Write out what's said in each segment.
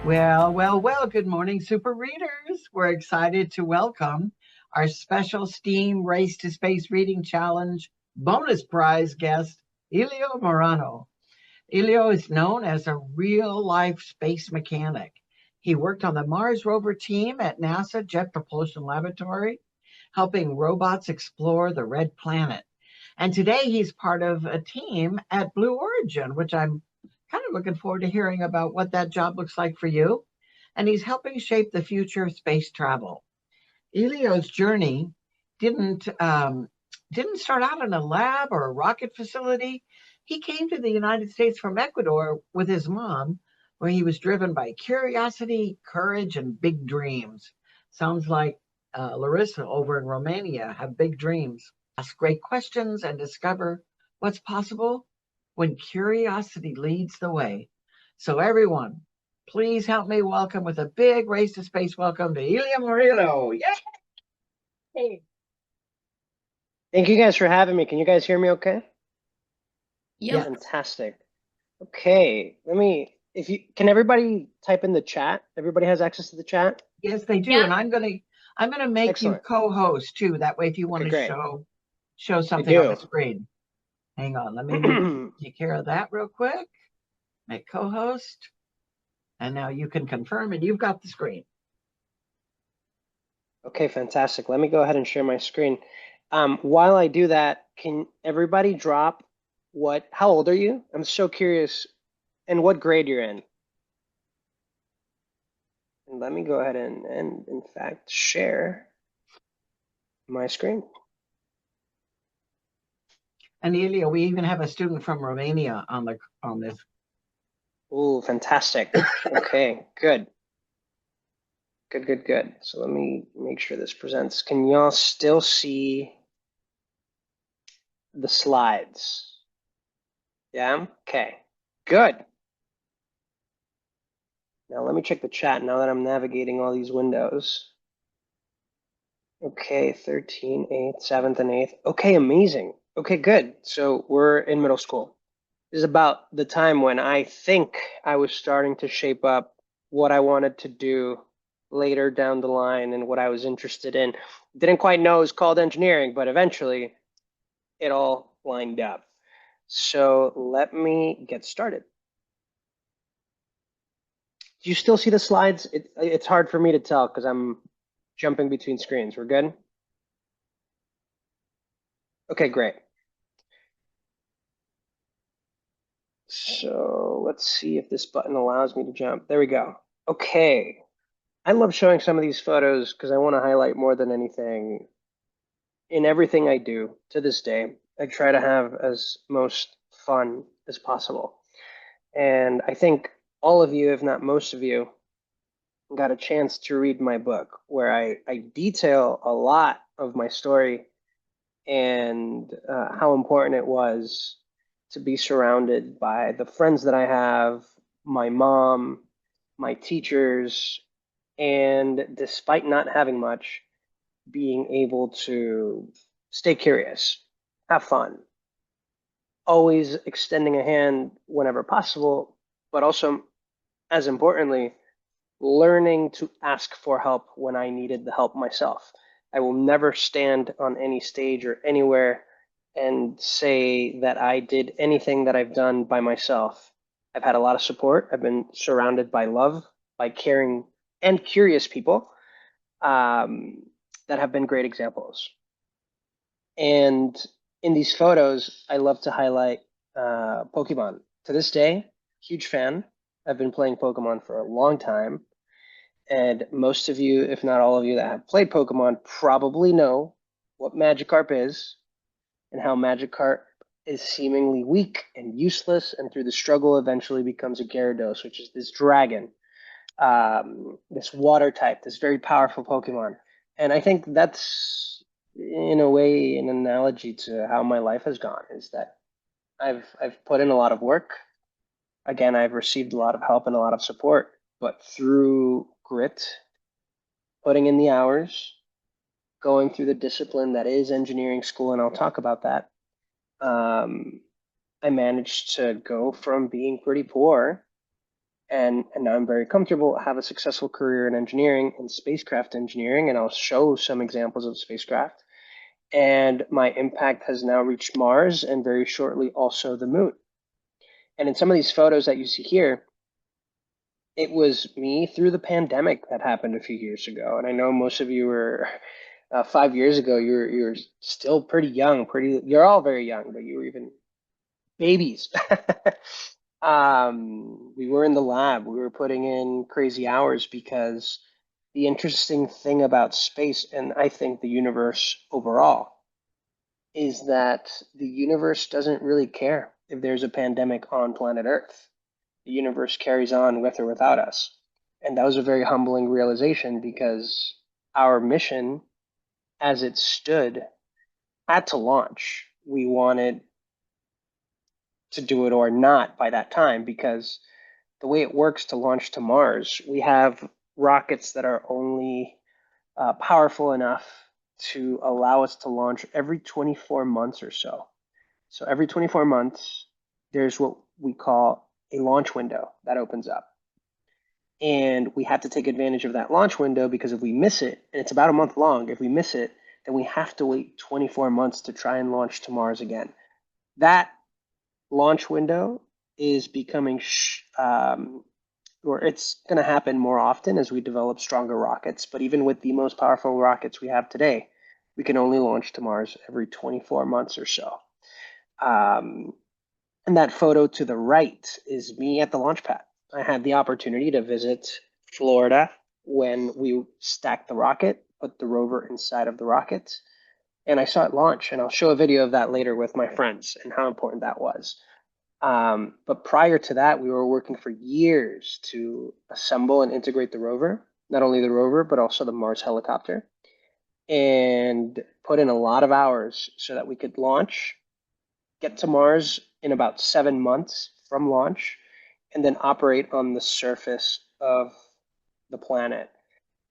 Well, good morning, super readers. We're excited to welcome our special STEAM Race to Space Reading Challenge bonus prize guest, Elio Morano. Elio is known as a real life space mechanic. He worked on the Mars rover team at NASA Jet Propulsion Laboratory, helping robots explore the red planet. And today he's part of a team at Blue Origin, which I'm kind of looking forward to hearing about what that job looks like for you. And he's helping shape the future of space travel. Elio's journey didn't um, didn't start out in a lab or a rocket facility. He came to the United States from Ecuador with his mom, where he was driven by curiosity, courage, and big dreams. Sounds like Larissa over in Romania have big dreams. Ask great questions and discover what's possible when curiosity leads the way. So everyone, please help me welcome with a big race to space welcome to Elio Morillo. Yay! Thank you guys for having me. Can you guys hear me okay? Yeah. Yep. Fantastic. Okay, if you can everybody type in the chat? Everybody has access to the chat? Yes, they do. Yeah. And I'm gonna make you Excellent. co-host too. That way, if you want Okay, to great. show I something on the do. screen. Hang on, let me take care of that real quick. Make co-host. And now you can confirm and you've got the screen. Okay, fantastic. Let me go ahead and share my screen. While I do that, can everybody drop how old are you? I'm so curious, and what grade you're in. And let me go ahead and in fact share my screen. And Elio, we even have a student from Romania on this. Oh, fantastic. Okay, good. Good. So let me make sure this presents. Can y'all still see the slides? Yeah? Okay, good. Now let me check the chat now that I'm navigating all these windows. Okay, 13, 8th, 7th, and 8th. Okay, amazing. Okay, good. So we're in middle school. This is about the time when I think I was starting to shape up what I wanted to do later down the line and what I was interested in. Didn't quite know it was called engineering, but eventually it all lined up. So let me get started. Do you still see the slides? It's hard for me to tell because I'm jumping between screens. We're good? Okay, great. So let's see if this button allows me to jump. There we go. Okay. I love showing some of these photos because I want to highlight more than anything in everything I do to this day. I try to have as most fun as possible. And I think all of you, if not most of you, got a chance to read my book where I detail a lot of my story and how important it was to be surrounded by the friends that I have, my mom, my teachers, and despite not having much, being able to stay curious, have fun, always extending a hand whenever possible, but also, as importantly, learning to ask for help when I needed the help myself. I will never stand on any stage or anywhere and say that I did anything that I've done by myself. I've had a lot of support. I've been surrounded by love, by caring and curious people that have been great examples. And in these photos, I love to highlight Pokemon. To this day, huge fan. I've been playing Pokemon for a long time. And most of you, if not all of you that have played Pokemon, probably know what Magikarp is and how Magikarp is seemingly weak and useless, and through the struggle eventually becomes a Gyarados, which is this dragon, this water type, this very powerful Pokemon. And I think that's, in a way, an analogy to how my life has gone, is that I've put in a lot of work. Again, I've received a lot of help and a lot of support, but through grit, putting in the hours, going through the discipline that is engineering school, and I'll talk about that, I managed to go from being pretty poor And now I'm very comfortable, have a successful career in engineering and spacecraft engineering, and I'll show some examples of spacecraft. And my impact has now reached Mars and very shortly also the moon. And in some of these photos that you see here, it was me through the pandemic that happened a few years ago. And I know most of you were 5 years ago, you're still pretty young, you're all very young, but you were even babies. We were in the lab. We were putting in crazy hours because the interesting thing about space, and I think the universe overall, is that the universe doesn't really care if there's a pandemic on planet Earth. The universe carries on with or without us. And that was a very humbling realization because our mission, as it stood, had to launch. We wanted to do it or not by that time because the way it works to launch to Mars, we have rockets that are only powerful enough to allow us to launch every 24 months or so. So every 24 months, there's what we call a launch window that opens up. And we have to take advantage of that launch window because if we miss it, and it's about a month long, if we miss it, then we have to wait 24 months to try and launch to Mars again. That launch window is becoming, or it's going to happen more often as we develop stronger rockets. But even with the most powerful rockets we have today, we can only launch to Mars every 24 months or so. And that photo to the right is me at the launch pad. I had the opportunity to visit Florida when we stacked the rocket, put the rover inside of the rocket, and I saw it launch. And I'll show a video of that later with my friends and how important that was. But prior to that, we were working for years to assemble and integrate the rover, not only the rover, but also the Mars helicopter, and put in a lot of hours so that we could launch, get to Mars in about 7 months from launch, and then operate on the surface of the planet.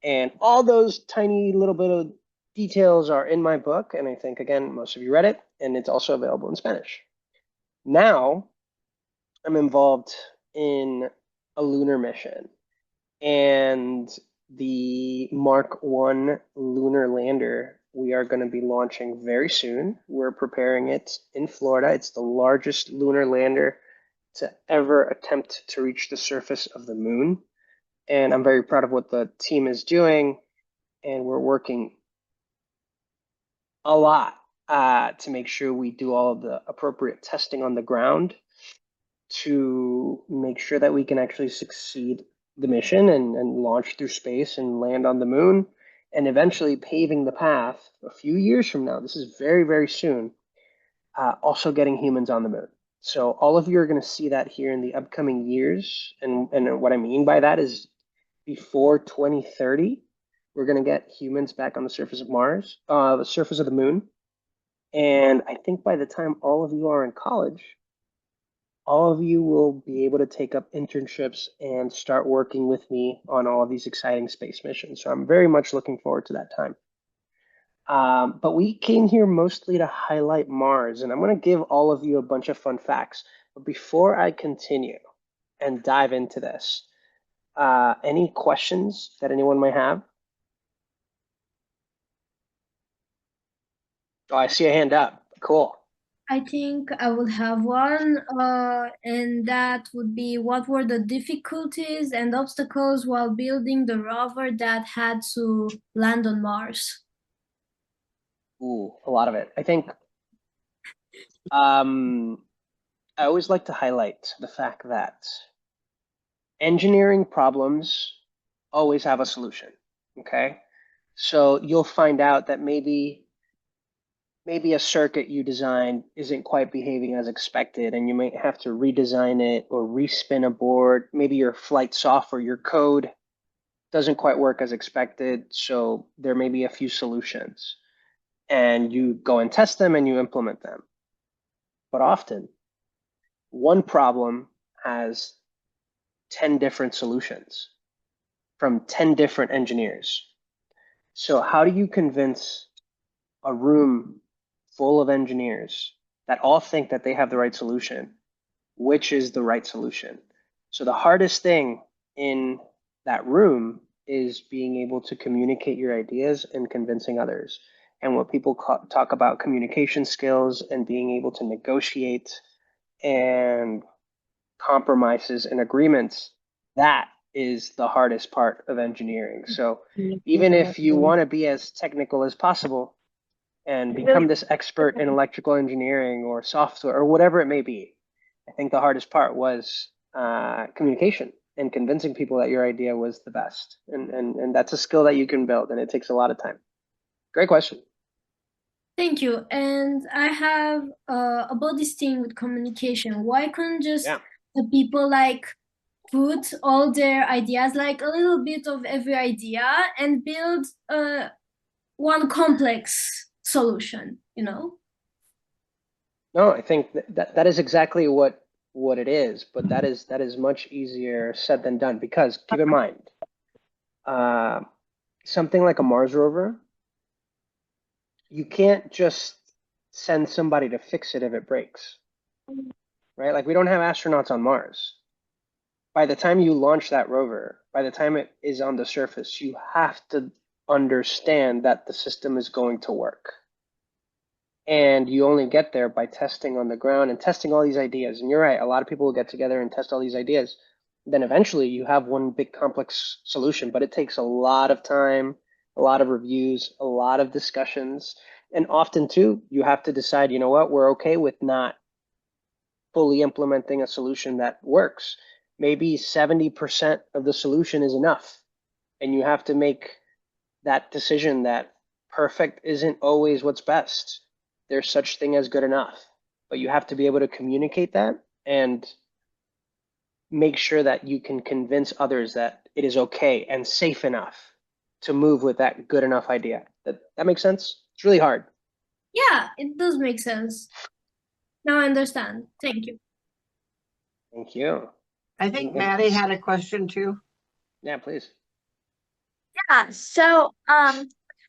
And all those tiny little bit of details are in my book. And I think, again, most of you read it, and it's also available in Spanish. Now, I'm involved in a lunar mission, and the Mark 1 lunar lander we are going to be launching very soon. We're preparing it in Florida. It's the largest lunar lander to ever attempt to reach the surface of the moon. And I'm very proud of what the team is doing. And we're working a lot to make sure we do all of the appropriate testing on the ground to make sure that we can actually succeed the mission and launch through space and land on the moon and eventually paving the path a few years from now. This is very, very soon. Also getting humans on the moon. So all of you are going to see that here in the upcoming years. And what I mean by that is before 2030, we're going to get humans back on the surface of Mars, the surface of the moon. And I think by the time all of you are in college, all of you will be able to take up internships and start working with me on all of these exciting space missions. So I'm very much looking forward to that time. But we came here mostly to highlight Mars, and I'm going to give all of you a bunch of fun facts. But before I continue and dive into this, any questions that anyone might have? Oh, I see a hand up. Cool. I think I would have one, and that would be what were the difficulties and obstacles while building the rover that had to land on Mars? Ooh, a lot of it. I think I always like to highlight the fact that engineering problems always have a solution. Okay. So you'll find out that maybe a circuit you designed isn't quite behaving as expected, and you might have to redesign it or respin a board. Maybe your flight software, your code doesn't quite work as expected. So there may be a few solutions, and you go and test them and you implement them. But often, one problem has 10 different solutions from 10 different engineers. So, how do you convince a room full of engineers that all think that they have the right solution, which is the right solution? So the hardest thing in that room is being able to communicate your ideas and convincing others. And what people talk about communication skills and being able to negotiate and compromises and agreements, that is the hardest part of engineering. So even if you want to be as technical as possible and become this expert in electrical engineering or software or whatever it may be, I think the hardest part was communication and convincing people that your idea was the best. And that's a skill that you can build, and it takes a lot of time. Great question. Thank you. And I have about this thing with communication. Why couldn't just Yeah. the people like put all their ideas, like a little bit of every idea, and build one complex solution, you know? No, I think that is exactly what it is, but that is much easier said than done because keep in mind, uh, something like a Mars rover, you can't just send somebody to fix it if it breaks, right? Like we don't have astronauts on Mars. By the time you launch that rover, by the time it is on the surface, you have to understand that the system is going to work. And you only get there by testing on the ground and testing all these ideas. And you're right, a lot of people will get together and test all these ideas. Then eventually you have one big complex solution, but it takes a lot of time, a lot of reviews, a lot of discussions. And often too, you have to decide, you know what, we're okay with not fully implementing a solution that works. Maybe 70% of the solution is enough. And you have to make that decision that perfect isn't always what's best. There's such thing as good enough, but you have to be able to communicate that and make sure that you can convince others that it is okay and safe enough to move with that good enough idea. That makes sense? It's really hard. Yeah, it does make sense. Now I understand. Thank you. Thank you. I think Maddie had a question too. Yeah, please. Yeah, so I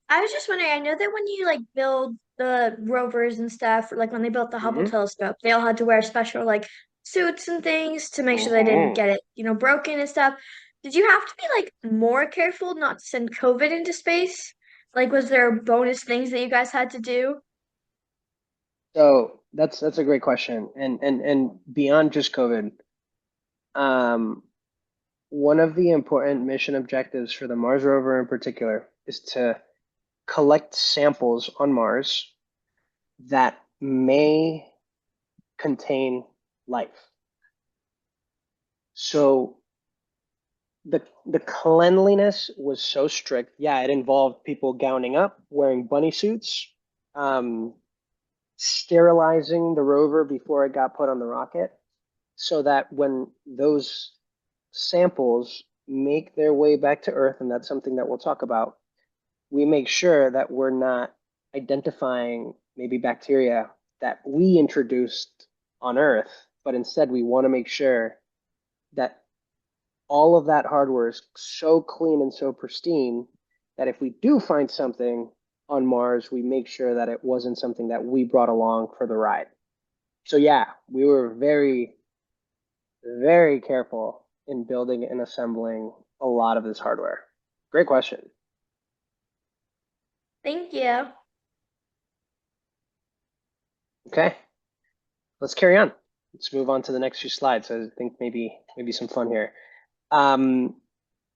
was just wondering, I know that when you like build the rovers and stuff, like when they built the Hubble telescope, they all had to wear special like suits and things to make sure they didn't get it, broken and stuff. Did you have to be like more careful not to send COVID into space? Like, was there bonus things that you guys had to do? So that's a great question. And beyond just COVID, um, one of the important mission objectives for the Mars rover in particular is to collect samples on Mars that may contain life. So the cleanliness was so strict. Yeah, it involved people gowning up, wearing bunny suits, sterilizing the rover before it got put on the rocket, so that when those samples make their way back to Earth, and that's something that we'll talk about, we make sure that we're not identifying maybe bacteria that we introduced on Earth, but instead we want to make sure that all of that hardware is so clean and so pristine that if we do find something on Mars, we make sure that it wasn't something that we brought along for the ride. So yeah, we were very, very careful in building and assembling a lot of this hardware. Great question. Thank you. Okay, let's carry on. Let's move on to the next few slides. I think maybe some fun here.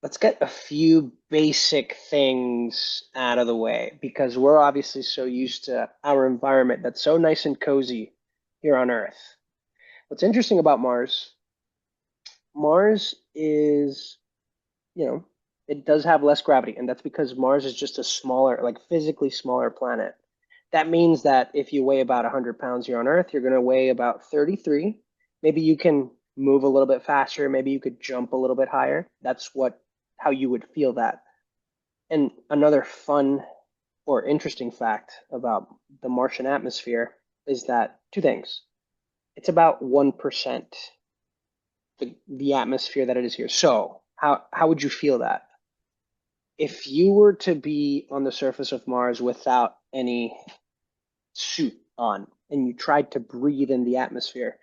Let's get a few basic things out of the way because we're obviously so used to our environment that's so nice and cozy here on Earth. What's interesting about Mars is, it does have less gravity, and that's because Mars is just a smaller, like physically smaller planet. That means that if you weigh about 100 pounds here on Earth, you're going to weigh about 33. Maybe you can move a little bit faster. Maybe you could jump a little bit higher. That's how you would feel that. And another fun or interesting fact about the Martian atmosphere is that two things. It's about 1% the atmosphere that it is here. So how would you feel that? If you were to be on the surface of Mars without any suit on and you tried to breathe in the atmosphere,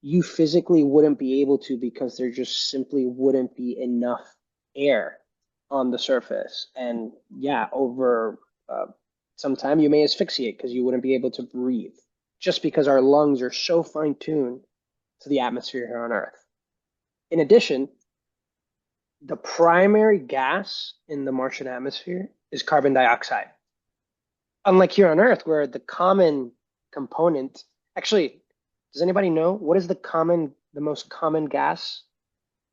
you physically wouldn't be able to because there just simply wouldn't be enough air on the surface. And yeah, over some time you may asphyxiate because you wouldn't be able to breathe just because our lungs are so fine-tuned to the atmosphere here on Earth. In addition, the primary gas in the Martian atmosphere is carbon dioxide. Unlike here on Earth, where the common component, actually, does anybody know what is the most common gas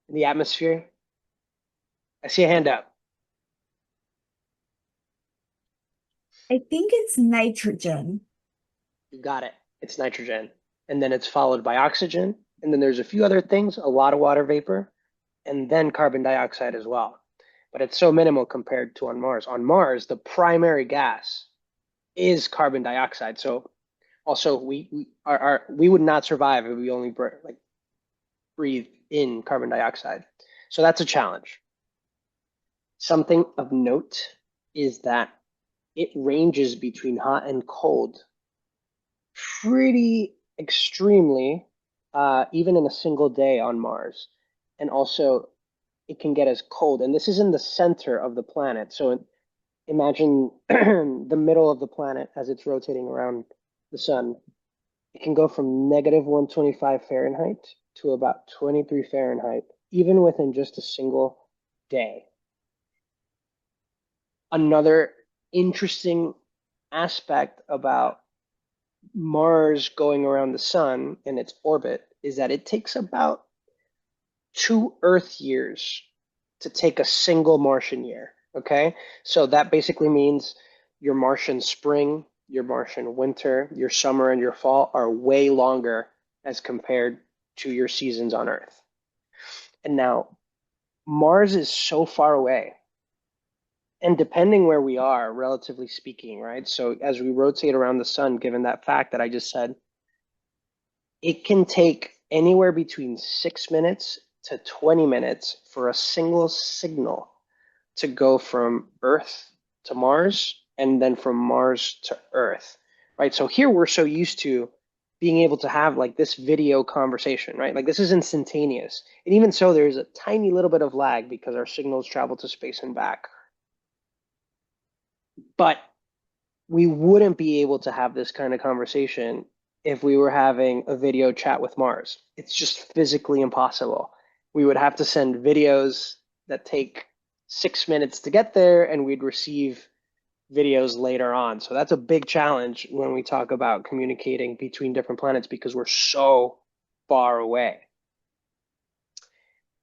in the atmosphere? I see a hand up. I think it's nitrogen. You got it. It's nitrogen. And then it's followed by oxygen. And then there's a few other things, a lot of water vapor, and then carbon dioxide as well. But it's so minimal compared to on Mars. On Mars, the primary gas is carbon dioxide. So also we would not survive if we only breathe in carbon dioxide. So that's a challenge. Something of note is that it ranges between hot and cold pretty extremely, even in a single day on Mars. And also, it can get as cold. And this is in the center of the planet. So imagine the middle of the planet as it's rotating around the sun. It can go from negative 125 Fahrenheit to about 23 Fahrenheit, even within just a single day. Another interesting aspect about Mars going around the sun in its orbit is that it takes about 2 Earth years to take a single Martian year. Okay, so that basically means your Martian spring, your Martian winter, your summer, and your fall are way longer as compared to your seasons on Earth. And now, Mars is so far away. And depending where we are, relatively speaking, right? So as we rotate around the sun, given that fact that I just said, it can take anywhere between 6 minutes to 20 minutes for a single signal to go from Earth to Mars and then from Mars to Earth, right? So here we're so used to being able to have like this video conversation, right? Like this is instantaneous. And even so, there's a tiny little bit of lag because our signals travel to space and back. But we wouldn't be able to have this kind of conversation if we were having a video chat with Mars. It's just physically impossible. We would have to send videos that take 6 minutes to get there, and we'd receive videos later on. So that's a big challenge when we talk about communicating between different planets because we're so far away.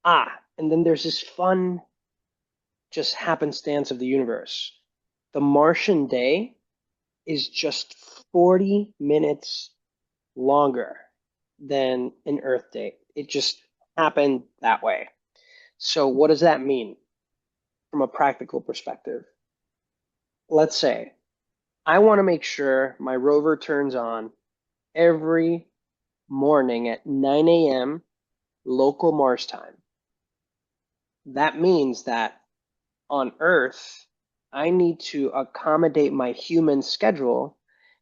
And then there's this fun just happenstance of the universe. The Martian day is just 40 minutes longer than an Earth day. It just happened that way. So what does that mean from a practical perspective? Let's say I want to make sure my rover turns on every morning at 9 a.m. local Mars time. That means that on Earth, I need to accommodate my human schedule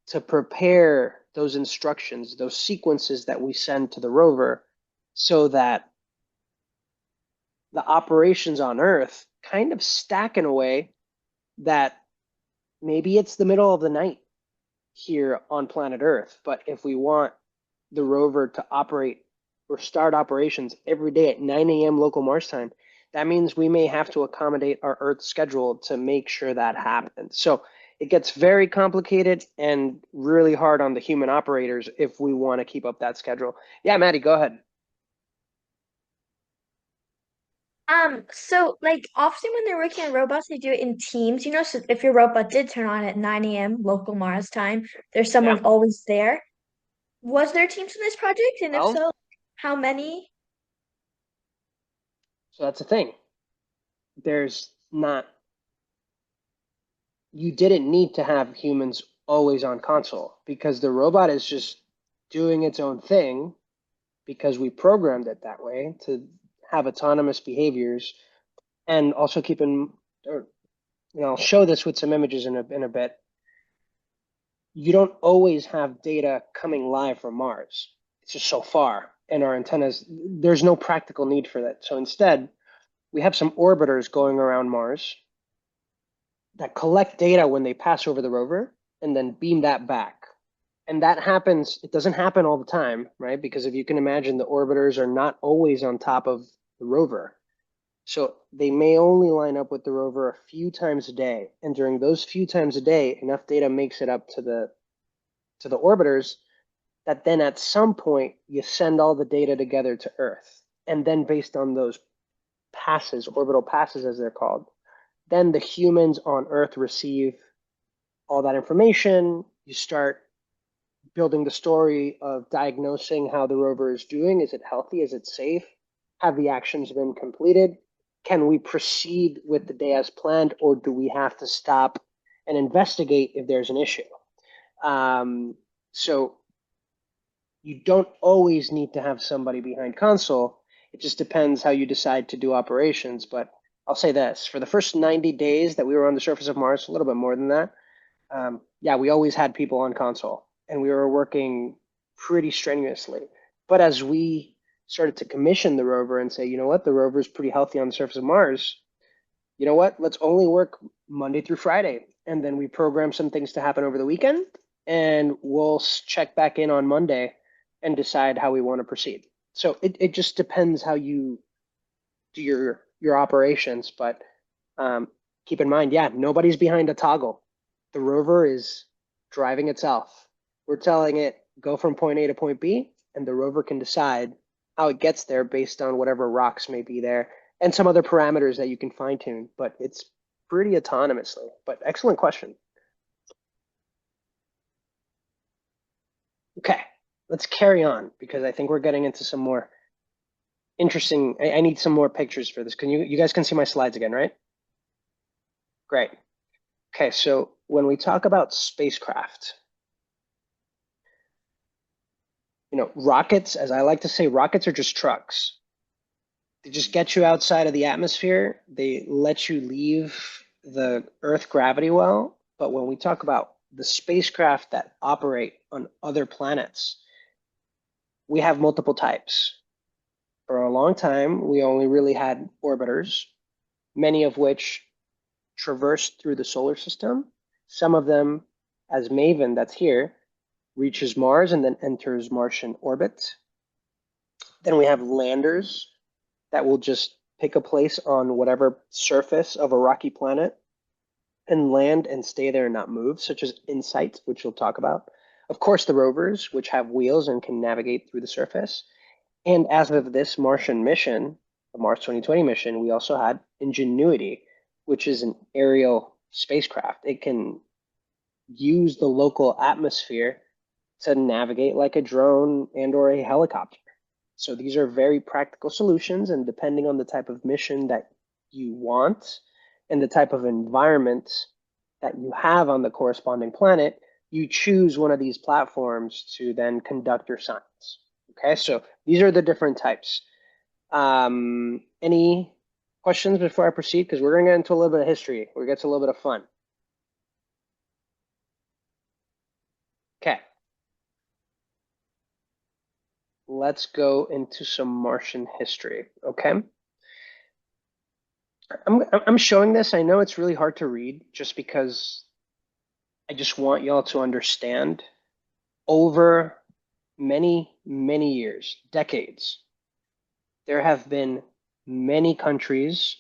to prepare those instructions, those sequences that we send to the rover, so that the operations on Earth kind of stack in a way that maybe it's the middle of the night here on planet Earth, but if we want the rover to operate or start operations every day at 9 a.m. local Mars time, that means we may have to accommodate our Earth schedule to make sure that happens. So it gets very complicated and really hard on the human operators if we want to keep up that schedule. Yeah, Maddie, go ahead. So like often when they're working on robots, they do it in teams, so if your robot did turn on at 9 a.m. local Mars time, there's someone always there. Was there teams in this project? And if so, how many? So that's the thing. There's not, you didn't need to have humans always on console because the robot is just doing its own thing because we programmed it that way to have autonomous behaviors. And also I'll show this with some images in a bit. You don't always have data coming live from Mars. It's just so far. and our antennas, there's no practical need for that. So instead, we have some orbiters going around Mars that collect data when they pass over the rover and then beam that back. And that happens, it doesn't happen all the time, right? Because if you can imagine, the orbiters are not always on top of the rover. So they may only line up with the rover a few times a day. And during those few times a day, enough data makes it up to the orbiters that then at some point you send all the data together to Earth. And then based on those passes, orbital passes as they're called, then the humans on Earth receive all that information. You start building the story of diagnosing how the rover is doing. Is it healthy? Is it safe? Have the actions been completed? Can we proceed with the day as planned, or do we have to stop and investigate if there's an issue? So you don't always need to have somebody behind console. It just depends how you decide to do operations. But I'll say this, for the first 90 days that we were on the surface of Mars, a little bit more than that, yeah, we always had people on console and we were working pretty strenuously. But as we started to commission the rover and say, you know what, the rover is pretty healthy on the surface of Mars, you know what, let's only work Monday through Friday. And then we program some things to happen over the weekend and we'll check back in on Monday and decide how we want to proceed. So it just depends how you do your operations. But keep in mind, yeah, nobody's behind a toggle. The rover is driving itself. We're telling it, go from point A to point B, and the rover can decide how it gets there based on whatever rocks may be there and some other parameters that you can fine tune, but it's pretty autonomously. But excellent question. Okay, let's carry on because I think we're getting into some more interesting, I need some more pictures for this. You guys can see my slides again, right? Great. Okay, so when we talk about spacecraft, you know, rockets, as I like to say, rockets are just trucks. They just get you outside of the atmosphere. They let you leave the Earth gravity well. But when we talk about the spacecraft that operate on other planets, we have multiple types. For a long time, we only really had orbiters, many of which traversed through the solar system. Some of them, as MAVEN, that's here, reaches Mars and then enters Martian orbit. Then we have landers that will just pick a place on whatever surface of a rocky planet and land and stay there and not move, such as InSight, which we'll talk about. Of course, the rovers, which have wheels and can navigate through the surface. And as of this Martian mission, the Mars 2020 mission, we also had Ingenuity, which is an aerial spacecraft. It can use the local atmosphere to navigate like a drone and or a helicopter. So these are very practical solutions, and depending on the type of mission that you want and the type of environment that you have on the corresponding planet, you choose one of these platforms to then conduct your science. Okay, so these are the different types. Any questions before I proceed? Because we're going to get into a little bit of history. We're going to get to a little bit of fun. Okay. Let's go into some Martian history, okay? I'm showing this. I know it's really hard to read just because I just want y'all to understand over many, many years, decades, there have been many countries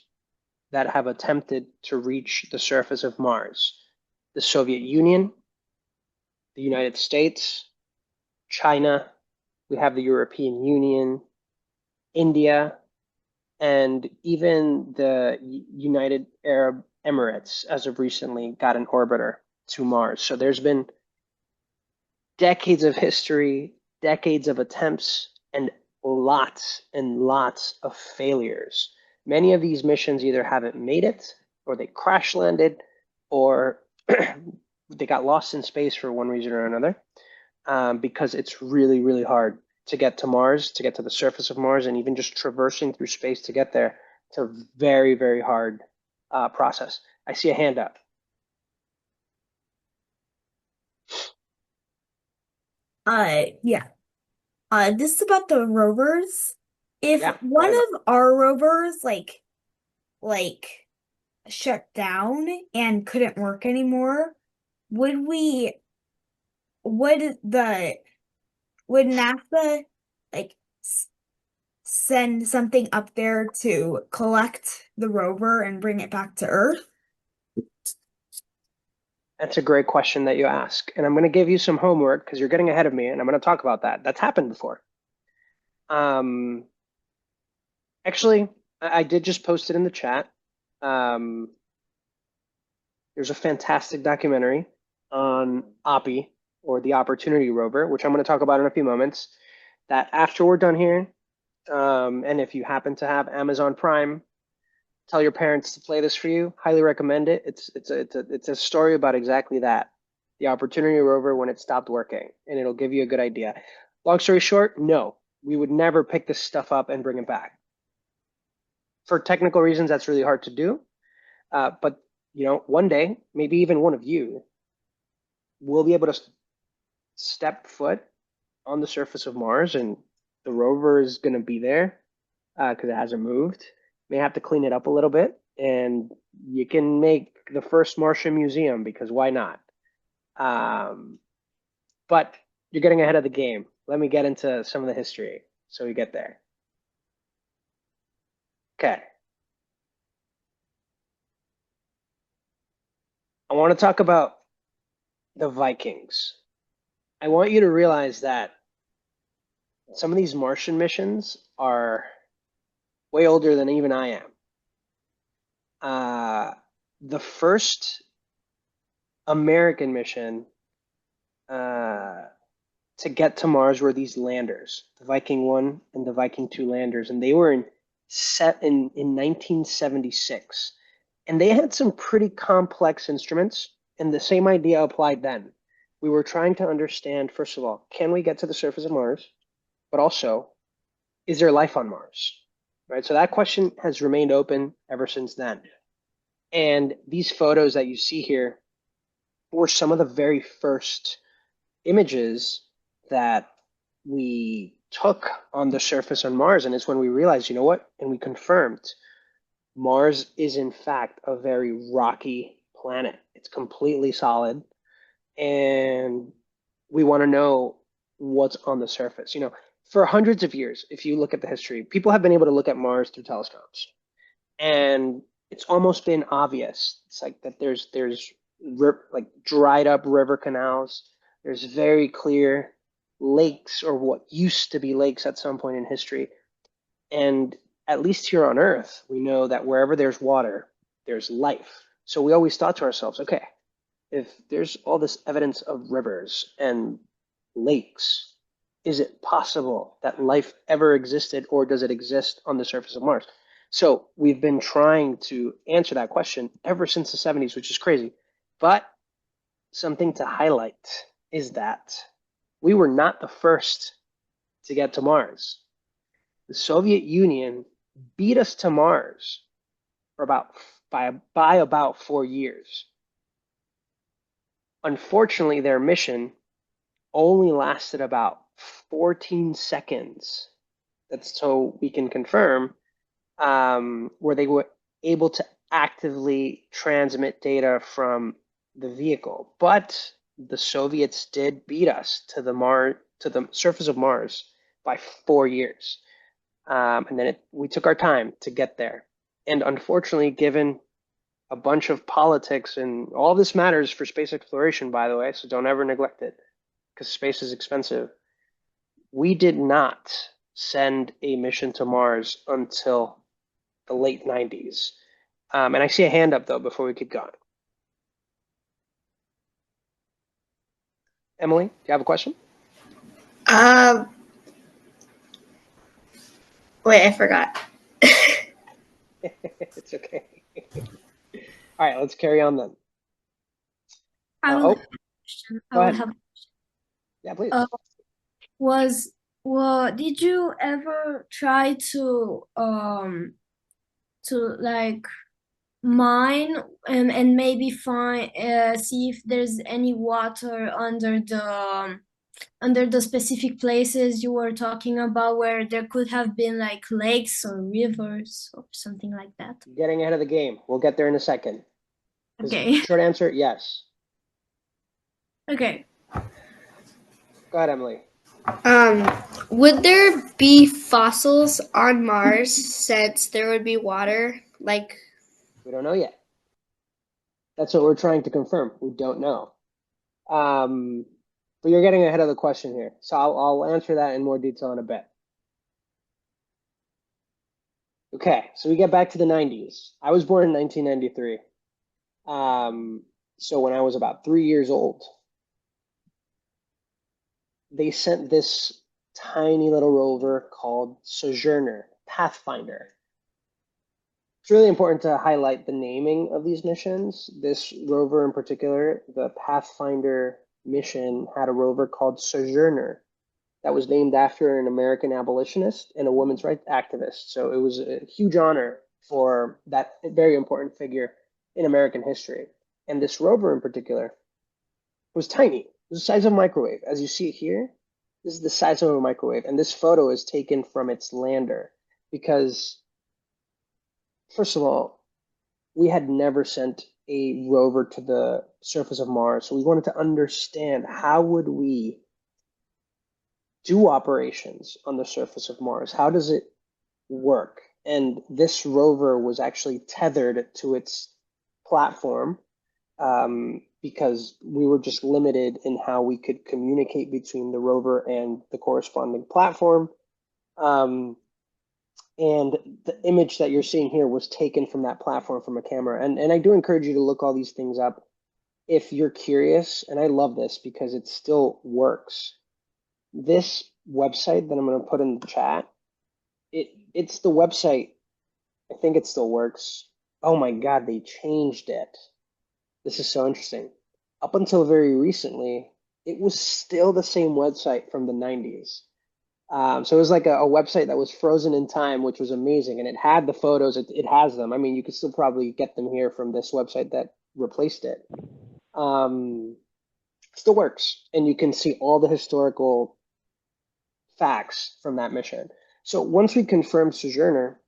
that have attempted to reach the surface of Mars. The Soviet Union, the United States, China, we have the European Union, India, and even the United Arab Emirates, as of recently, got an orbiter to Mars. So there's been decades of history, decades of attempts, and lots of failures. Many of these missions either haven't made it, or they crash landed, or they got lost in space for one reason or another, because it's really, really hard to get to Mars, to get to the surface of Mars, and even just traversing through space to get there. It's a very, very hard process. I see a hand up. Yeah. This is about the rovers. If Yeah, one fire. of our rovers like shut down and couldn't work anymore, would we would the would NASA like send something up there to collect the rover and bring it back to Earth? That's a great question that you ask. And I'm going to give you some homework because you're getting ahead of me, and I'm going to talk about that. That's happened before. Um, Actually, I did just post it in the chat. Um, there's a fantastic documentary on OPI, or the Opportunity Rover, which I'm going to talk about in a few moments. That after we're done here, and if you happen to have Amazon Prime, tell your parents to play this for you. Highly recommend it. It's a story about exactly that, the Opportunity Rover when it stopped working, and it'll give you a good idea. Long story short, no, we would never pick this stuff up and bring it back. For technical reasons, that's really hard to do. But one day, maybe even one of you will be able to step foot on the surface of Mars, and the rover is going to be there because it hasn't moved. May have to clean it up a little bit, and you can make the first Martian museum because why not? But you're getting ahead of the game. Let me get into some of the history so we get there. Okay. I want to talk about the Vikings. I want you to realize that some of these Martian missions are way older than even I am. The first American mission to get to Mars were these landers, the Viking 1 and the Viking 2 landers, and they were set in 1976. And they had some pretty complex instruments, and the same idea applied then. We were trying to understand, first of all, can we get to the surface of Mars? But also, is there life on Mars? Right? So that question has remained open ever since then. And these photos that you see here were some of the very first images that we took on the surface on Mars. And it's when we realized, you know what? And we confirmed Mars is in fact a very rocky planet. It's completely solid. And we want to know what's on the surface. For hundreds of years, if you look at the history, people have been able to look at Mars through telescopes. And it's almost been obvious. It's like that there's like dried up river canals. There's very clear lakes, or what used to be lakes at some point in history. And at least here on Earth, we know that wherever there's water, there's life. So we always thought to ourselves, okay, if there's all this evidence of rivers and lakes, is it possible that life ever existed, or does it exist on the surface of Mars? So we've been trying to answer that question ever since the 70s, which is crazy. But something to highlight is that we were not the first to get to Mars. The Soviet Union beat us to Mars for by about 4 years. Unfortunately, their mission only lasted about 14 seconds. That's so we can confirm, where they were able to actively transmit data from the vehicle. But the Soviets did beat us to the surface of Mars by 4 years. And then we took our time to get there. And unfortunately, given a bunch of politics, and all this matters for space exploration, by the way, so don't ever neglect it, because space is expensive. We did not send a mission to Mars until the late 90s. And I see a hand up, though, before we keep going. Emily, do you have a question? Wait, I forgot. It's okay. All right, let's carry on then. I will have a question. Go ahead. have Yeah, please. did you ever try to like mine and maybe find see if there's any water under under the specific places you were talking about where there could have been like lakes or rivers or something like that? Getting ahead of the game. We'll get there in a second. Okay. Short answer, yes. Okay. Go ahead, Emily. Would there be fossils on Mars since there would be water? Like, We don't know yet. That's what we're trying to confirm. We don't know. But you're getting ahead of the question here. So I'll answer that in more detail in a bit. Okay, so we get back to the 90s. I was born in 1993. So when I was about 3 years old, they sent this tiny little rover called Sojourner, Pathfinder. It's really important to highlight the naming of these missions. This rover in particular, the Pathfinder mission, had a rover called Sojourner that was named after an American abolitionist and a women's rights activist. So it was a huge honor for that very important figure in American history. And this rover in particular was tiny. It was the size of a microwave. As you see it here, this is the size of a microwave. And this photo is taken from its lander because, first of all, we had never sent a rover to the surface of Mars. So we wanted to understand how would we do operations on the surface of Mars? How does it work? And this rover was actually tethered to its platform because we were just limited in how we could communicate between the rover and the corresponding platform. And the image that you're seeing here was taken from that platform from a camera. And I do encourage you to look all these things up if you're curious. And I love this because it still works. This website that I'm going to put in the chat, it's the website. I think it still works. Oh my God, they changed it. This is so interesting. Up until very recently, it was still the same website from the 90s. So it was like a website that was frozen in time, which was amazing. And it had the photos, it has them. I mean, you could still probably get them here from this website that replaced it. Still works. And you can see all the historical facts from that mission. So once we confirmed Sojourner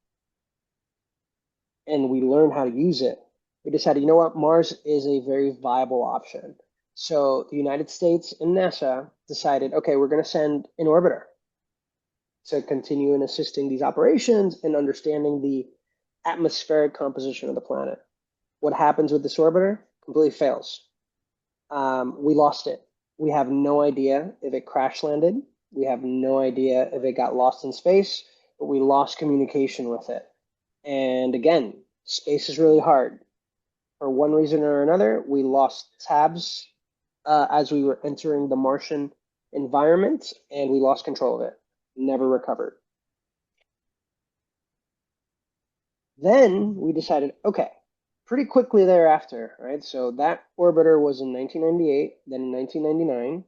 and we learned how to use it, we decided, you know what, Mars is a very viable option. So the United States and NASA decided, okay, we're going to send an orbiter to continue in assisting these operations and understanding the atmospheric composition of the planet. What happens with this orbiter? Completely fails. We lost it. We have no idea if it crash landed. We have no idea if it got lost in space, but we lost communication with it. And again, space is really hard. For one reason or another, we lost tabs as we were entering the Martian environment, and we lost control of it. Never recovered. Then we decided, okay, pretty quickly thereafter, right? So that orbiter was in 1998, then in 1999,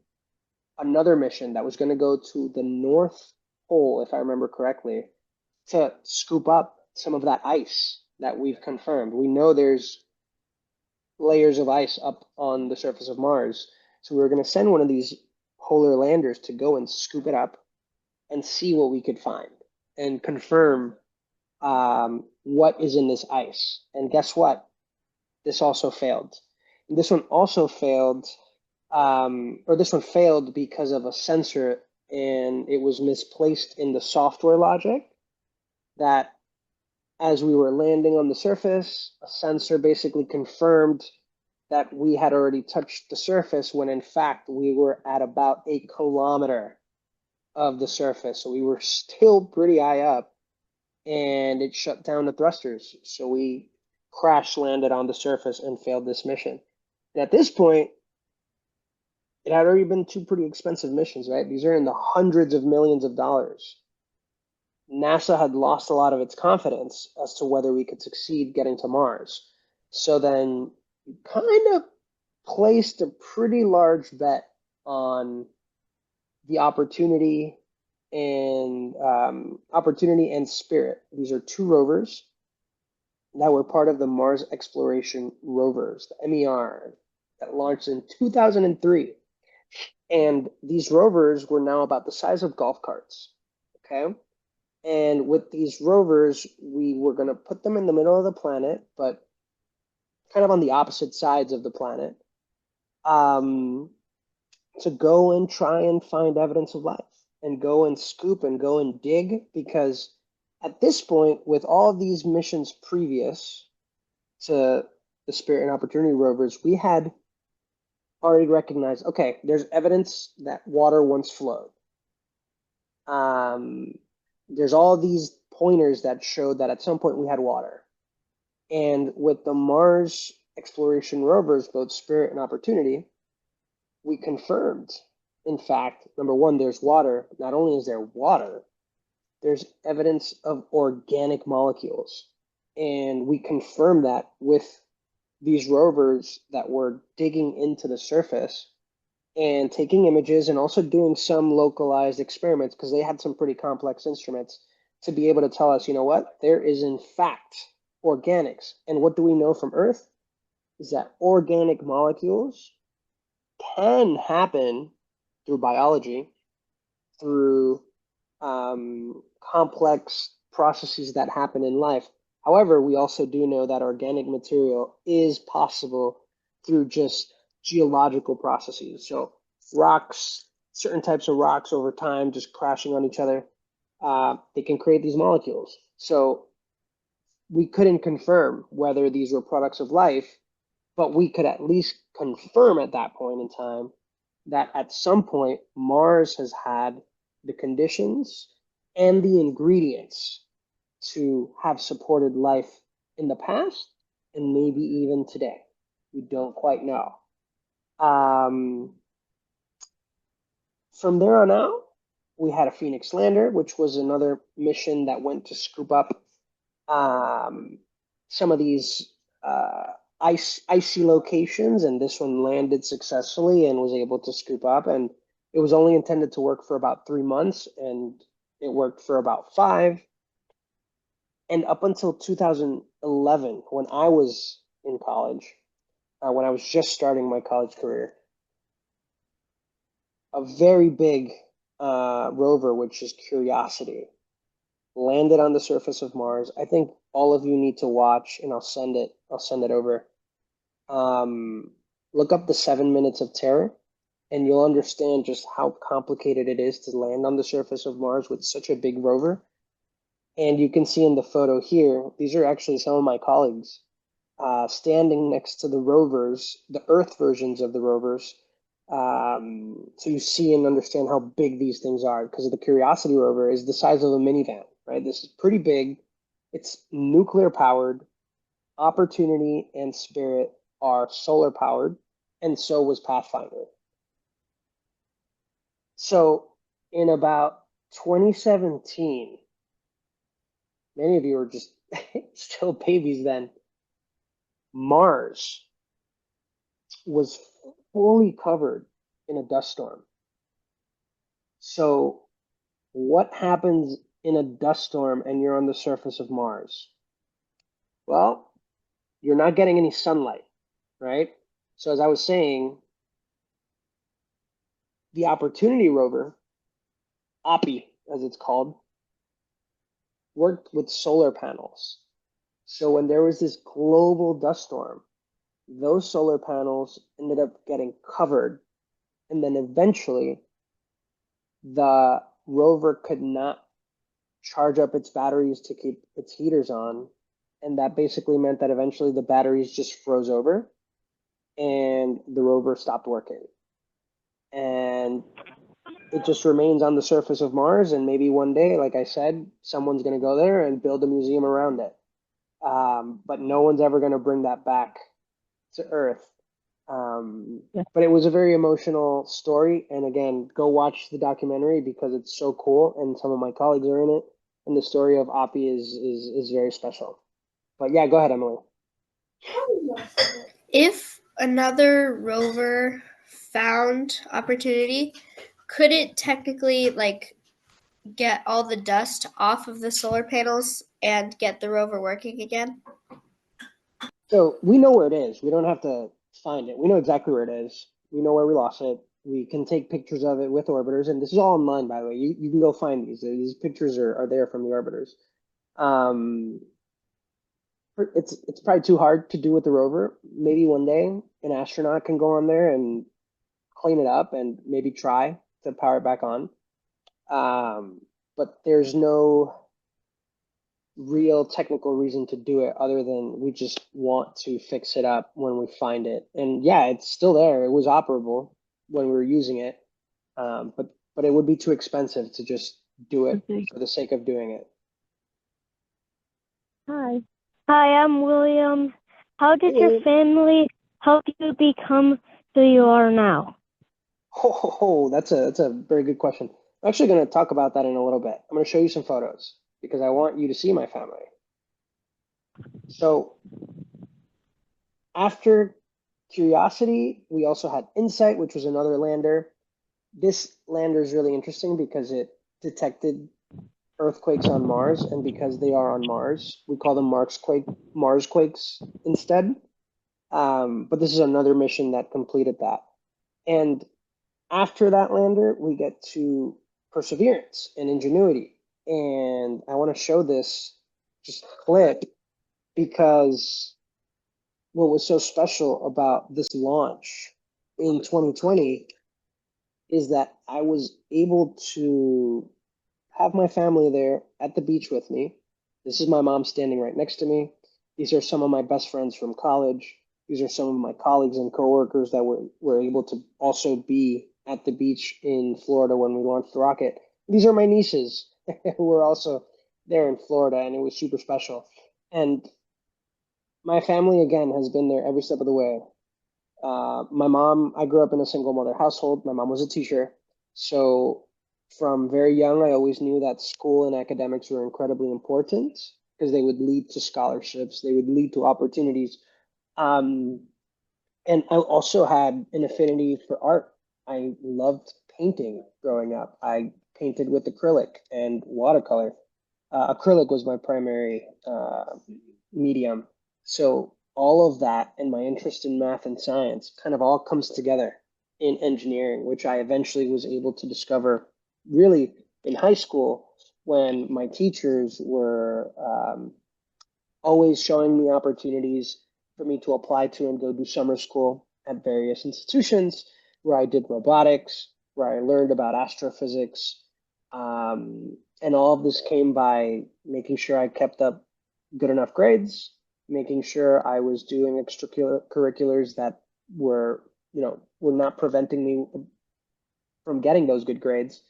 another mission that was going to go to the North Pole, if I remember correctly, to scoop up some of that ice that we've confirmed. We know there's layers of ice up on the surface of Mars. So we were going to send one of these polar landers to go and scoop it up and see what we could find and confirm what is in this ice. And guess what? This also failed. And this one also failed, or this one failed because of a sensor, and it was misplaced in the software logic that as we were landing on the surface, a sensor basically confirmed that we had already touched the surface when in fact we were at about 1 kilometer of the surface. So we were still pretty high up, and it shut down the thrusters. So we crash landed on the surface and failed this mission. And at this point, it had already been 2 pretty expensive missions, right? These are in the hundreds of millions of dollars. NASA had lost a lot of its confidence as to whether we could succeed getting to Mars. So then kind of placed a pretty large bet on the opportunity and Spirit. These are 2 rovers that were part of the Mars exploration rovers, the MER, that launched in 2003. And these rovers were now about the size of golf carts. Okay. And with these rovers, we were going to put them in the middle of the planet, but kind of on the opposite sides of the planet, to go and try and find evidence of life and go and scoop and go and dig. Because at this point, with all of these missions previous to the Spirit and Opportunity rovers, we had already recognized, okay, there's evidence that water once flowed. There's all these pointers that showed that at some point we had water. And with the Mars exploration rovers, both Spirit and Opportunity, we confirmed, in fact, number one, there's water. Not only is there water, there's evidence of organic molecules. And we confirmed that with these rovers that were digging into the surface and taking images and also doing some localized experiments, because they had some pretty complex instruments to be able to tell us, you know what, there is in fact organics. And what do we know from Earth? Is that organic molecules can happen through biology, through complex processes that happen in life. However, we also do know that organic material is possible through just geological processes. So rocks, certain types of rocks over time just crashing on each other, they can create these molecules. So we couldn't confirm whether these were products of life, but we could at least confirm at that point in time that at some point Mars has had the conditions and the ingredients to have supported life in the past and maybe even today. We don't quite know. From there on out, we had a Phoenix lander, which was another mission that went to scoop up some of these icy locations, and this one landed successfully and was able to scoop up. And it was only intended to work for about 3 months, and it worked for about 5. And up until 2011, when I was in college, when I was just starting my college career, a very big rover, which is Curiosity, landed on the surface of Mars. I think all of you need to watch, and I'll send it over. Look up the 7 Minutes of Terror, and you'll understand just how complicated it is to land on the surface of Mars with such a big rover. And you can see in the photo here, these are actually some of my colleagues standing next to the rovers, the Earth versions of the rovers. So you see and understand how big these things are, because the Curiosity rover is the size of a minivan, right? This is pretty big. It's nuclear powered. Opportunity and Spirit are solar powered, and so was Pathfinder. So in about 2017, many of you were just still babies then, Mars was fully covered in a dust storm. So what happens in a dust storm and you're on the surface of Mars? Well, you're not getting any sunlight, right? So as I was saying, the Opportunity rover, OPI as it's called, worked with solar panels. So when there was this global dust storm, those solar panels ended up getting covered, and then eventually the rover could not charge up its batteries to keep its heaters on, and that basically meant that eventually the batteries just froze over and the rover stopped working. And it just remains on the surface of Mars, and maybe one day, like I said, someone's going to go there and build a museum around it. But no one's ever going to bring that back to Earth. But it was a very emotional story, and again, go watch the documentary because it's so cool, and some of my colleagues are in it, and the story of Oppie is very special. But yeah, go ahead, Emily. If another rover found Opportunity, could it technically get all the dust off of the solar panels and get the rover working again? So we know where it is. We don't have to find it. We know exactly where it is. We know where we lost it. We can take pictures of it with orbiters, and this is all online, by the way. You can go find these. These pictures are there from the orbiters. It's probably too hard to do with the rover. Maybe one day an astronaut can go on there and clean it up and maybe try to power it back on. But there's no real technical reason to do it other than we just want to fix it up when we find it. And yeah, it's still there. It was operable when we were using it. But it would be too expensive to just do it for the sake of doing it. Hi. Hi, I'm William. How did Hey, your William. family help you become who you are now? That's a very good question. I'm actually going to talk about that in a little bit. I'm going to show you some photos because I want you to see my family. So after Curiosity, we also had Insight, which was another lander. This lander is really interesting because it detected earthquakes on Mars, and because they are on Mars, we call them Marsquakes instead. But this is another mission that completed that. And after that lander, we get to Perseverance and Ingenuity. And I want to show this just clip because what was so special about this launch in 2020 is that I was able to have my family there at the beach with me. This is my mom standing right next to me. These are some of my best friends from college. These are some of my colleagues and coworkers that were able to also be at the beach in Florida when we launched the rocket. These are my nieces who were also there in Florida, and it was super special. And my family, again, has been there every step of the way. My mom, I grew up in a single mother household. My mom was a teacher. So from very young, I always knew that school and academics were incredibly important because they would lead to scholarships, they would lead to opportunities. And I also had an affinity for art. I loved painting growing up. I painted with acrylic and watercolor. Acrylic was my primary medium. So all of that and my interest in math and science kind of all comes together in engineering, which I eventually was able to discover really in high school when my teachers were always showing me opportunities for me to apply to and go do summer school at various institutions where I did robotics, where I learned about astrophysics. And all of this came by making sure I kept up good enough grades, making sure I was doing extracurriculars that were not preventing me from getting those good grades.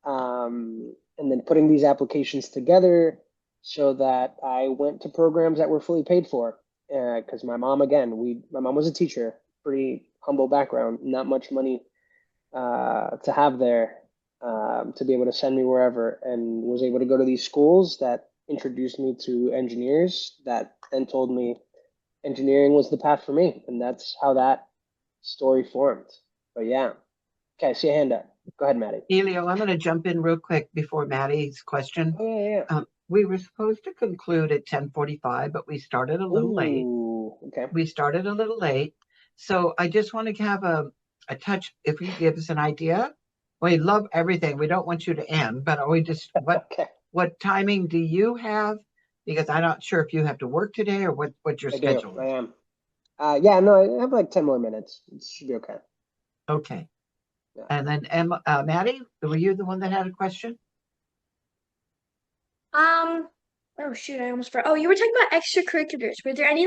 And then putting these applications together so that I went to programs that were fully paid for. Because my mom, again, my mom was a teacher, pretty humble background, not much money to have there to be able to send me wherever, and was able to go to these schools that introduced me to engineers that then told me engineering was the path for me. And that's how that story formed. But yeah. Okay, I see a hand up. Go ahead, Maddie. Elio, I'm going to jump in real quick before Maddie's question. Oh, yeah. We were supposed to conclude at 10:45, but we started a little late. Okay. We started a little late. So I just want to have a touch, if you give us an idea. We love everything. We don't want you to end, but we just, what timing do you have? Because I'm not sure if you have to work today or what your schedule is. I am. Yeah, no, I have like 10 more minutes. It should be okay. Okay. Yeah. And then Maddie, were you the one that had a question? Oh shoot, I almost forgot. Oh, you were talking about extracurriculars. Were there any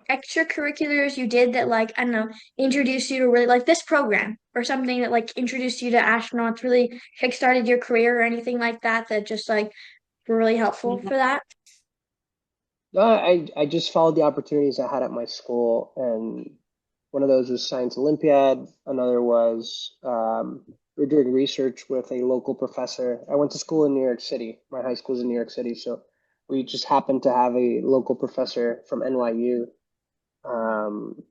extracurriculars you did that I don't know, introduced you to really like this program or something that introduced you to astronauts, really kickstarted your career or anything like that that just were really helpful for that? No, I just followed the opportunities I had at my school, and one of those was Science Olympiad. Another was we were doing research with a local professor. I went to school in New York City. My high school's in New York City, so we just happened to have a local professor from NYU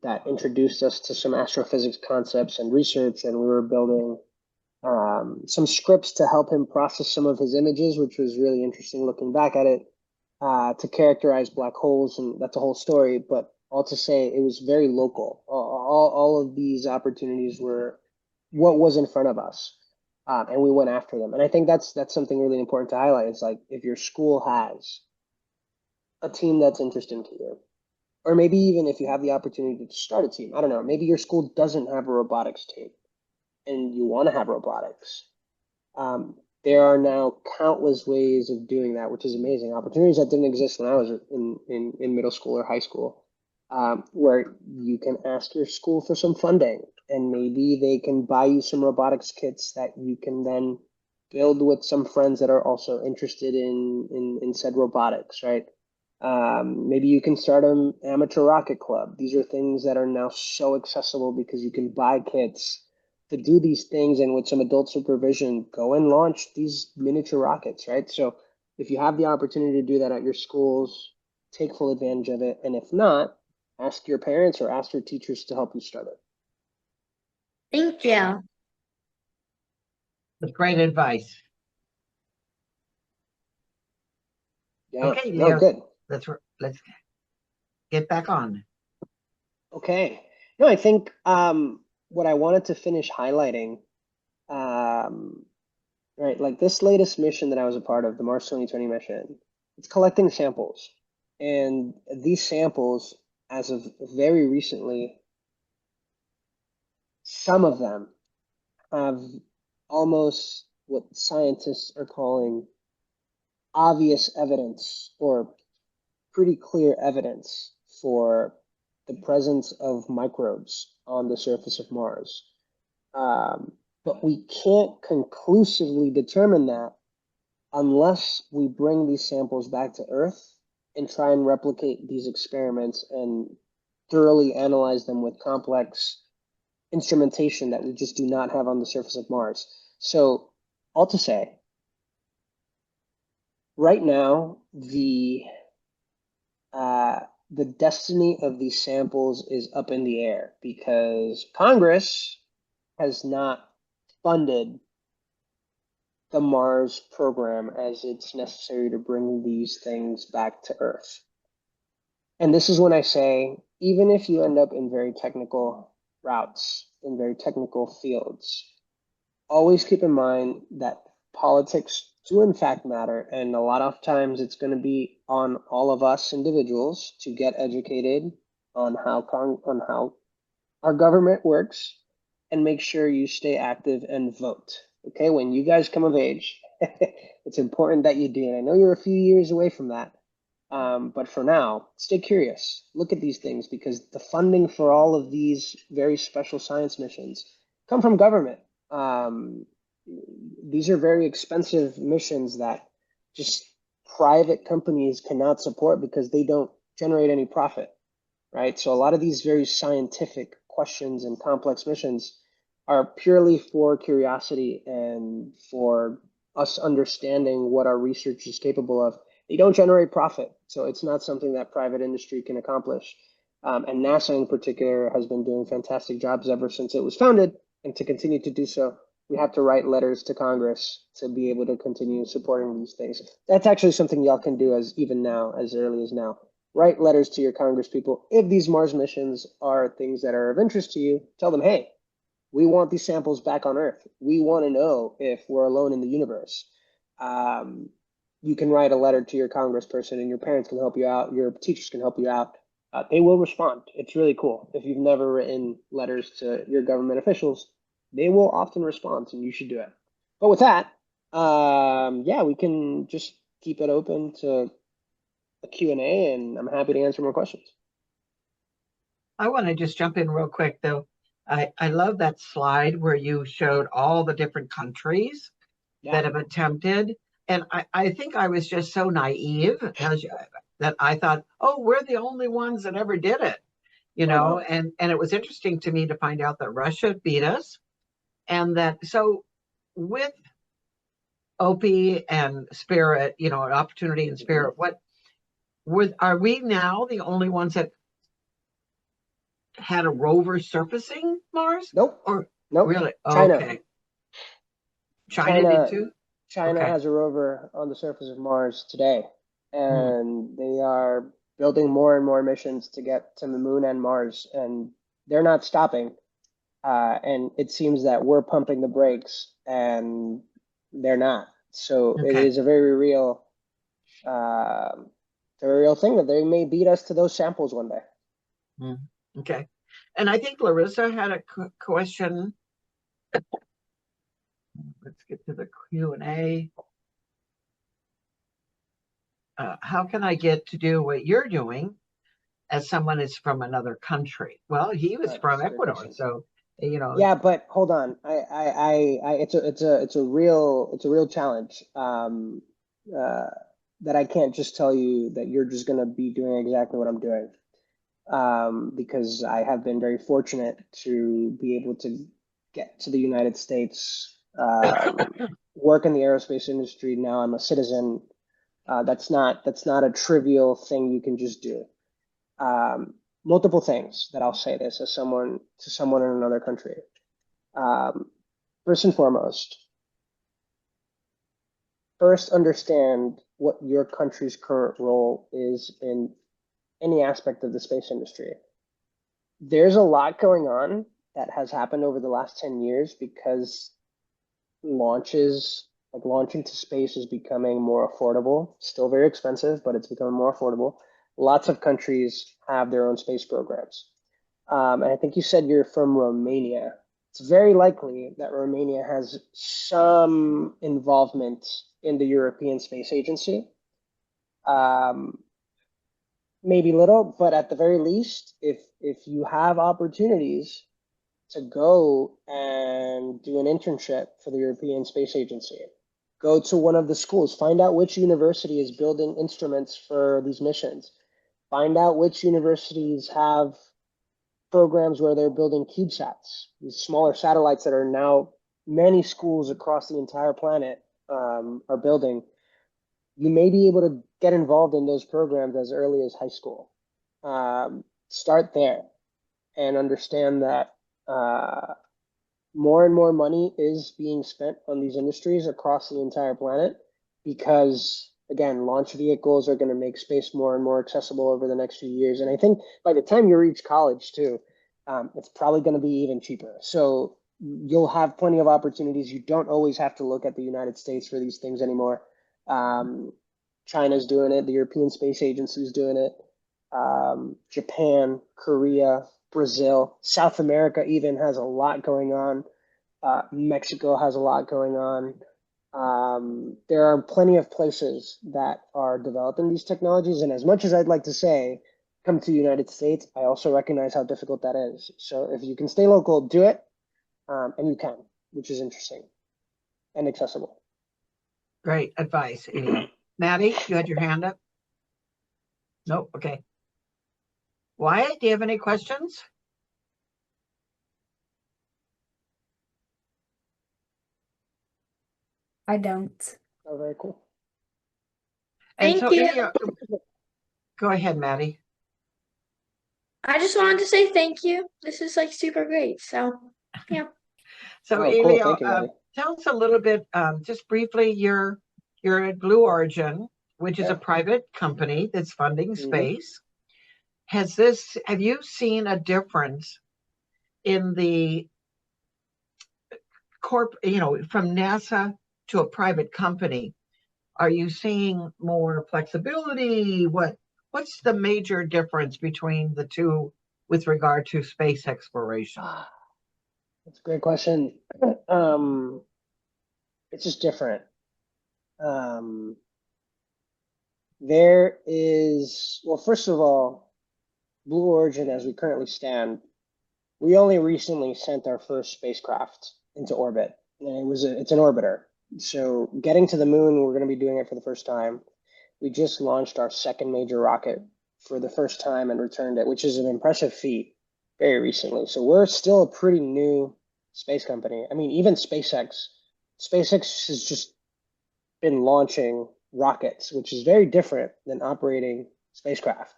that introduced us to some astrophysics concepts and research, and we were building some scripts to help him process some of his images, which was really interesting looking back at it, to characterize black holes, and that's a whole story. But all to say, it was very local. All of these opportunities were what was in front of us, and we went after them. And I think that's something really important to highlight. Is like if your school has a team that's interesting to you, or maybe even if you have the opportunity to start a team. I don't know. Maybe your school doesn't have a robotics team, and you want to have robotics. There are now countless ways of doing that, which is amazing. Opportunities that didn't exist when I was in middle school or high school, where you can ask your school for some funding, and maybe they can buy you some robotics kits that you can then build with some friends that are also interested in said robotics, right? Maybe you can start an amateur rocket club. These are things that are now so accessible because you can buy kits to do these things, and with some adult supervision, go and launch these miniature rockets, right? So if you have the opportunity to do that at your schools, take full advantage of it. And if not, ask your parents or ask your teachers to help you start it. Thank you. That's great advice. Yeah, Okay, no, Leo, good. let's get back on. Okay. No, I think what I wanted to finish highlighting, right, like this latest mission that I was a part of, the Mars 2020 mission, it's collecting samples. And these samples, as of very recently, some of them have almost what scientists are calling obvious evidence, or pretty clear evidence for the presence of microbes on the surface of Mars. But we can't conclusively determine that unless we bring these samples back to Earth and try and replicate these experiments and thoroughly analyze them with complex instrumentation that we just do not have on the surface of Mars. So, all to say, right now, the destiny of these samples is up in the air because Congress has not funded the Mars program as it's necessary to bring these things back to Earth. And this is when I say, even if you end up in very technical routes, in very technical fields, always keep in mind that politics do in fact matter, and a lot of times it's going to be on all of us individuals to get educated on how our government works, and make sure you stay active and vote. Okay, when you guys come of age, it's important that you do. And I know you're a few years away from that, but for now, stay curious. Look at these things because the funding for all of these very special science missions come from government. These are very expensive missions that just private companies cannot support because they don't generate any profit, right? So a lot of these very scientific questions and complex missions are purely for curiosity and for us understanding what our research is capable of. They don't generate profit, so it's not something that private industry can accomplish. And NASA in particular has been doing fantastic jobs ever since it was founded, and to continue to do so, we have to write letters to Congress to be able to continue supporting these things. That's actually something y'all can do as even now, as early as now. Write letters to your Congress people. If these Mars missions are things that are of interest to you, tell them, hey, we want these samples back on Earth. We want to know if we're alone in the universe. You can write a letter to your congressperson, and your parents can help you out. Your teachers can help you out. They will respond. It's really cool. If you've never written letters to your government officials, they will often respond, and you should do it. But with that, yeah, we can just keep it open to a Q&A, and I'm happy to answer more questions. I want to just jump in real quick, though. I love that slide where you showed all the different countries that have attempted. And I think I was just so naive that I thought, oh, we're the only ones that ever did it, you know. And it was interesting to me to find out that Russia beat us, and that so with Opie and Spirit, you know, Opportunity and Spirit, are we now the only ones that had a rover surfacing Mars? Nope. Or nope. really? China. Okay. China did too? China has a rover on the surface of Mars today, and they are building more and more missions to get to the moon and Mars, and they're not stopping. And it seems that we're pumping the brakes and they're not. So it Okay. is a very real, thing that they may beat us to those samples one day. Okay. And I think Larissa had a question. Let's get to the Q&A. How can I get to do what you're doing as someone is from another country? Well, he was from Ecuador, so Yeah, but hold on. It's a real challenge. That I can't just tell you that you're just gonna be doing exactly what I'm doing. Because I have been very fortunate to be able to get to the United States, work in the aerospace industry. Now I'm a citizen. That's not a trivial thing you can just do. Multiple things that I'll say this as someone in another country. First and foremost, understand what your country's current role is in any aspect of the space industry. There's a lot going on that has happened over the last 10 years because launching to space is becoming more affordable. Still very expensive, but it's becoming more affordable. Lots of countries have their own space programs. And I think you said you're from Romania. It's very likely that Romania has some involvement in the European Space Agency. Maybe little, but at the very least, if you have opportunities to go and do an internship for the European Space Agency, go to one of the schools, find out which university is building instruments for these missions, find out which universities have programs where they're building CubeSats, these smaller satellites that are now many schools across the entire planet are building. You may be able to get involved in those programs as early as high school. Start there and understand that more and more money is being spent on these industries across the entire planet because, again, launch vehicles are going to make space more and more accessible over the next few years. And I think by the time you reach college, too, it's probably going to be even cheaper. So you'll have plenty of opportunities. You don't always have to look at the United States for these things anymore. China's doing it. The European Space Agency is doing it. Japan, Korea, Brazil, South America even has a lot going on. Mexico has a lot going on. There are plenty of places that are developing these technologies. And as much as I'd like to say, come to the United States, I also recognize how difficult that is. So if you can stay local, do it. And you can, which is interesting and accessible. Great advice, Elio. Maddie, you had your hand up? Nope. Okay. Wyatt, do you have any questions? I don't. Oh, very cool. And Thank so, you. Elio, go ahead, Maddie. I just wanted to say thank you. This is like super great. So, yeah. So, Oh, cool. Elio, Thank you, Maddie. tell us a little bit, just briefly, you're at Blue Origin, which is a private company that's funding space. Have you seen a difference in the from NASA to a private company? Are you seeing more flexibility? What's the major difference between the two with regard to space exploration? That's a great question. It's just different. There is, well, first of all, Blue Origin, as we currently stand, we only recently sent our first spacecraft into orbit, and it's an orbiter. So getting to the moon, we're going to be doing it for the first time. We just launched our second major rocket for the first time and returned it, which is an impressive feat very recently. So we're still a pretty new space company. I mean, even SpaceX has just been launching rockets, which is very different than operating spacecraft.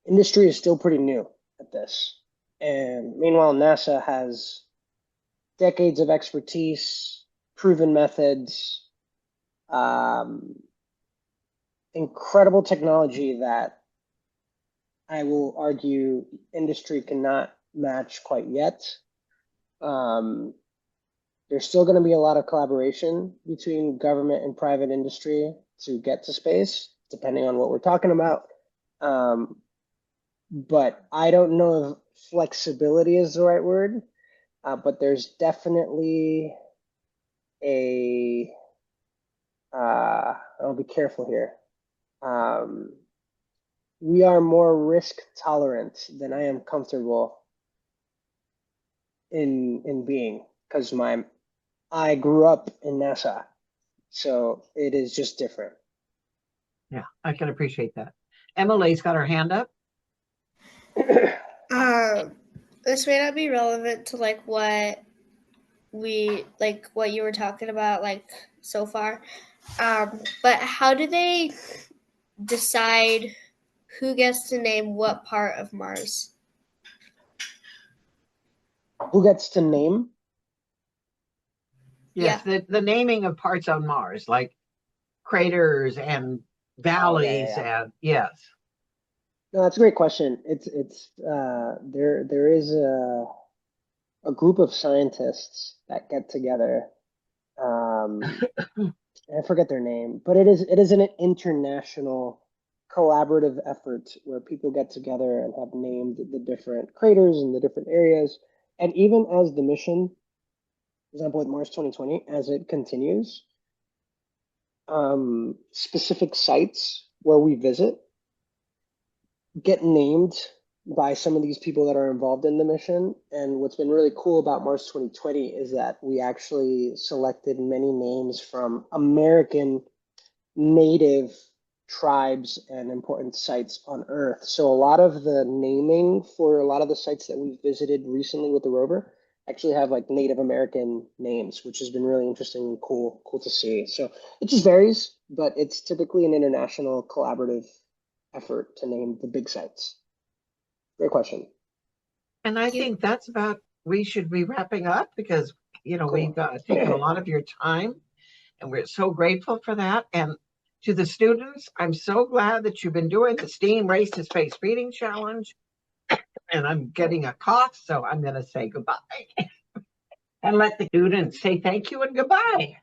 Industry is still pretty new at this. And meanwhile, NASA has decades of expertise, proven methods, incredible technology that I will argue industry cannot match quite yet. There's still going to be a lot of collaboration between government and private industry to get to space, depending on what we're talking about. But I don't know if flexibility is the right word, but there's definitely I'll be careful here. We are more risk tolerant than I am comfortable in being, because I grew up in NASA, so it is just different. Yeah, I can appreciate that. Emily's got her hand up. This may not be relevant to like what you were talking about like so far. But how do they decide who gets to name what part of Mars? Who gets to name? Yes, the naming of parts on Mars, like craters and valleys, and yes. No, that's a great question. There is a group of scientists that get together. I forget their name, but it is an international collaborative effort where people get together and have named the different craters and the different areas. And even as the mission, for example, with Mars 2020, as it continues, specific sites where we visit get named by some of these people that are involved in the mission. And what's been really cool about Mars 2020 is that we actually selected many names from American native tribes and important sites on Earth. So a lot of the naming for a lot of the sites that we've visited recently with the rover actually have like Native American names, which has been really interesting and cool to see. So it just varies, but it's typically an international collaborative effort to name the big sites. Great question. And I think that's about, we should be wrapping up because, we've taken a lot of your time and we're so grateful for that. And to the students, I'm so glad that you've been doing the STEAM Race to Space Reading Challenge. And I'm getting a cough, so I'm going to say goodbye and let the students say thank you and goodbye.